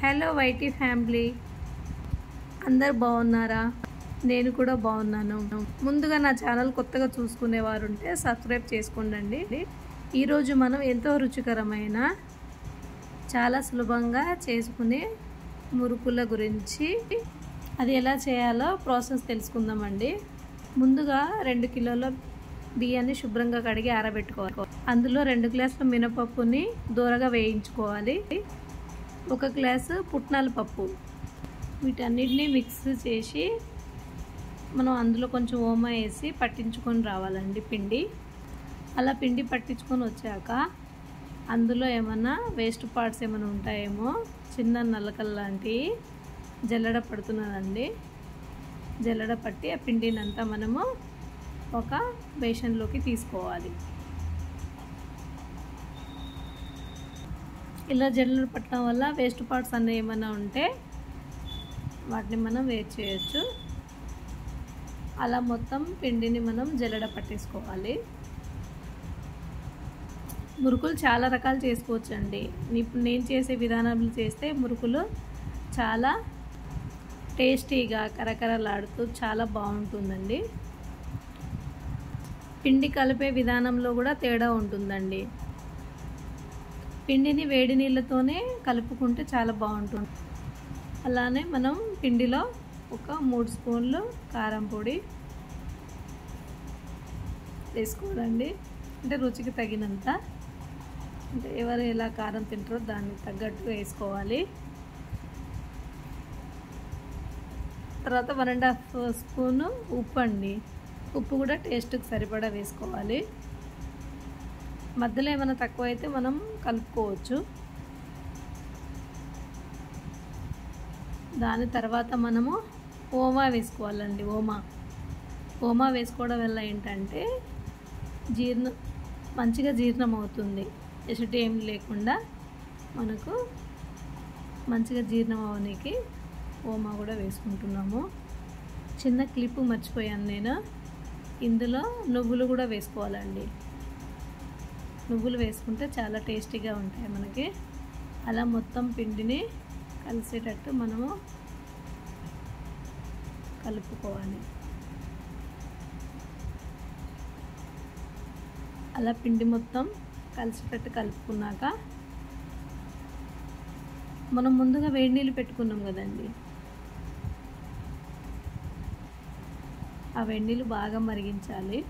Hello YT family, అందరు బాగున్నారా? నేను కూడా బాగున్నాను. ముందుగా నా ఛానల్ కొత్తగా చూసుకునేవారు ఉంటే సబ్స్క్రైబ్ చేసుకోండి. ఈరోజు మనం ఎంతో రుచికరమైన చాలా సులభంగా చేసుకునే మురుకుల గురించి, అది ఎలా చేయాలో ప్రాసెస్ తెలుసుకుందామండి. ముందుగా 2 కిలోల బియ్యాన్ని శుభ్రంగా కడిగి ఆరబెట్టుకోవాలి. అందులో 2 గ్లాసుల మినపప్పుని దూరగా వేయించుకోవాలి. 1 గ్లాసు పుట్నాల పప్పు, వీటన్నిటిని మిక్స్ చేసి మనం అందులో కొంచెం ఓమా వేసి పట్టించుకొని రావాలండి పిండి. అలా పిండి పట్టించుకొని వచ్చాక అందులో ఏమన్నా వేస్ట్ పార్ట్స్ ఏమైనా ఉంటాయేమో, చిన్న నల్లకల్ లాంటివి జల్లెడ పడుతున్నదండి. జల్లెడ పట్టి ఆ పిండిని అంతా మనము ఒక బేషన్లోకి తీసుకోవాలి. ఇలా జల్లెడ పట్టడం వల్ల వేస్ట్ పార్ట్స్ అన్నీ ఏమైనా ఉంటే వాటిని మనం వేరు చేయొచ్చు. అలా మొత్తం పిండిని మనం జల్లెడ పట్టేసుకోవాలి. మురుకులు చాలా రకాలు చేసుకోవచ్చు అండి. ఇప్పుడు నేను చేసే విధానంలో చేస్తే మురుకులు చాలా టేస్టీగా కరకరలాడుతూ చాలా బాగుంటుందండి. పిండి కలిపే విధానంలో కూడా తేడా ఉంటుందండి. పిండిని వేడి నీళ్ళతోనే కలుపుకుంటే చాలా బాగుంటుంది. అలానే మనం పిండిలో ఒక 3 స్పూన్లు కారం పొడి వేసుకోవాలండి. అంటే రుచికి తగినంత, అంటే ఎవరు ఎలా కారం తింటారో దానికి తగ్గట్టు వేసుకోవాలి. తర్వాత 1.5 స్పూను ఉప్పు అండి. ఉప్పు కూడా టేస్ట్కి సరిపడా వేసుకోవాలి. మధ్యలో ఏమైనా తక్కువ అయితే మనం కలుపుకోవచ్చు. దాని తర్వాత మనము ఓమా వేసుకోవాలండి. ఓమా వేసుకోవడం వల్ల ఏంటంటే మంచిగా జీర్ణం అవుతుంది. ఎసిడిటీ ఏం లేకుండా మనకు మంచిగా జీర్ణం అవడానికి ఓమా కూడా వేసుకుంటున్నాము. చిన్న క్లిప్ మర్చిపోయాను నేను, ఇందులో నువ్వులు కూడా వేసుకోవాలండి. నువ్వులు వేసుకుంటే చాలా టేస్టీగా ఉంటాయి మనకి. అలా మొత్తం పిండిని కలిసేటట్టు మనము కలుపుకోవాలి. అలా పిండి మొత్తం కలిసేటట్టు కలుపుకున్నాక మనం ముందుగా వేడి నీళ్ళు పెట్టుకున్నాం కదండి, ఆ వేడి నీళ్ళు బాగా మరిగించాలి.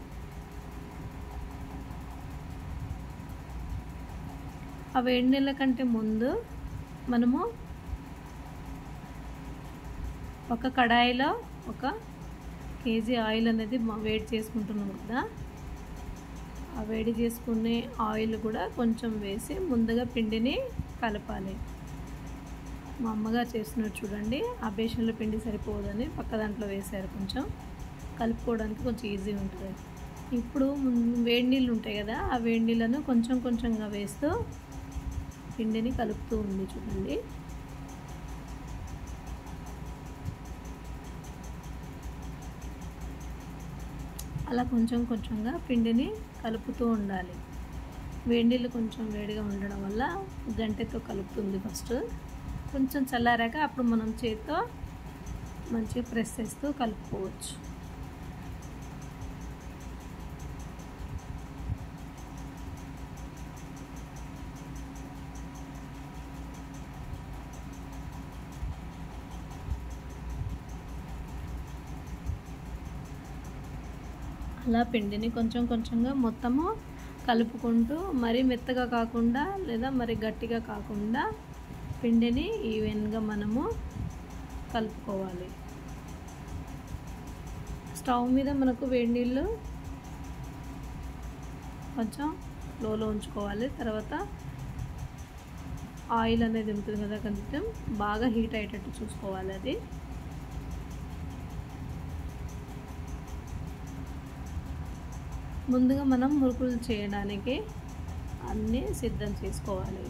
ఆ వేడి నీళ్ళ కంటే ముందు మనము ఒక కడాయిలో 1 కేజీ ఆయిల్ అనేది వేడి చేసుకుంటున్నాం కదా, ఆ వేడి చేసుకునే ఆయిల్ కూడా కొంచెం వేసి ముందుగా పిండిని కలపాలి. మా అమ్మగారు చేస్తున్నారు చూడండి. ఆ బేషన్లో పిండి సరిపోదని పక్క దాంట్లో వేసారు. కొంచెం కలుపుకోవడానికి కొంచెం ఈజీ ఉంటుంది. ఇప్పుడు వేడి నీళ్ళు ఉంటాయి కదా, ఆ వేడి నీళ్ళను కొంచెం కొంచెంగా వేస్తూ పిండిని కలుపుతూ ఉంది చూడండి. అలా కొంచెం కొంచెంగా పిండిని కలుపుతూ ఉండాలి. వేడి నీళ్ళు కొంచెం వేడిగా ఉండడం వల్ల గంటెతో కలుపుతుంది ఫస్ట్. కొంచెం చల్లారాక అప్పుడు మనం చేతితో మంచిగా ప్రెస్ చేస్తూ కలుపుకోవచ్చు. అలా పిండిని కొంచెం కొంచెంగా మొత్తము కలుపుకుంటూ, మరీ మెత్తగా కాకుండా లేదా మరి గట్టిగా కాకుండా పిండిని ఈవెన్గా మనము కలుపుకోవాలి. స్టవ్ మీద మనకు వేడి నీళ్ళు కొంచెం లోలో ఉంచుకోవాలి. తర్వాత ఆయిల్ అనేది ఉంటుంది కదా, కొంచెం బాగా హీట్ అయ్యేటట్టు చూసుకోవాలి. అది ముందుగా మనం మురుకులు చేయడానికి అన్నీ సిద్ధం చేసుకోవాలి.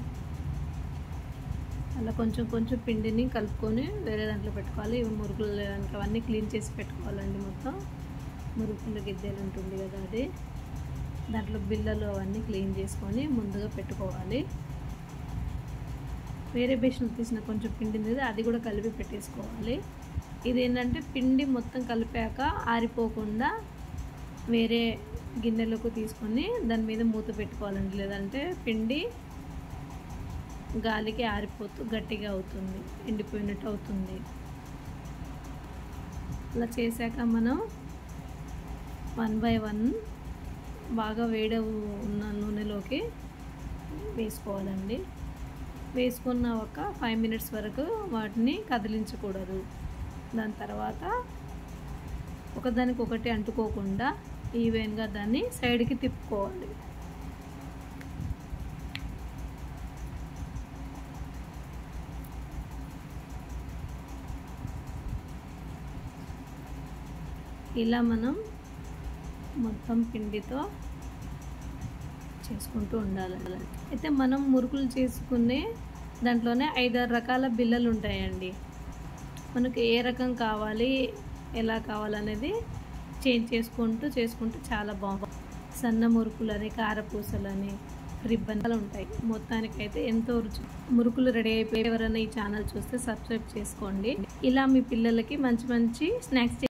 అలా కొంచెం కొంచెం పిండిని కలుపుకొని వేరే దాంట్లో పెట్టుకోవాలి. ఇవి మురుకులు లేడానికి అవన్నీ క్లీన్ చేసి పెట్టుకోవాలండి. మొత్తం మురుకులు గిద్దెలు ఉంటుంది కదా, అది దాంట్లో బిళ్ళలు అవన్నీ క్లీన్ చేసుకొని ముందుగా పెట్టుకోవాలి. వేరే బేషన్ తీసిన కొంచెం పిండి ఉంది, అది కూడా కలిపి పెట్టేసుకోవాలి. ఇది ఏంటంటే పిండి మొత్తం కలిపాక ఆరిపోకుండా వేరే గిన్నెలోకి తీసుకొని దాని మీద మూత పెట్టుకోవాలండి. లేదంటే పిండి గాలికి ఆరిపోతూ గట్టిగా అవుతుంది, ఎండిపోయినట్టు అవుతుంది. అలా చేశాక మనం 1 by 1 బాగా వేడి ఉన్న నూనెలోకి వేసుకోవాలండి. వేసుకున్న ఒక 5 minutes వరకు వాటిని కదిలించకూడదు. దాని తర్వాత ఒకదానికొకటి అంటుకోకుండా ఈవెన్గా దాన్ని సైడ్కి తిప్పుకోవాలి. ఇలా మనం మొత్తం పిండితో చేసుకుంటూ ఉండాలి. అయితే మనం మురుకులు చేసుకునే దాంట్లోనే 5-6 రకాల బిళ్ళలు ఉంటాయండి. మనకు ఏ రకం కావాలి, ఎలా కావాలనేది చేంజ్ చేసుకుంటూ చాలా బాగుంటుంది. సన్న మురుకులని, కారపూసలని, రిబ్బన్లు ఉంటాయి. మొత్తానికైతే ఎంతో రుచి మురుకులు రెడీ అయిపోయి ఎవరైనా ఈ ఛానల్ చూస్తే సబ్స్క్రైబ్ చేసుకోండి. ఇలా మీ పిల్లలకి మంచి మంచి స్నాక్స్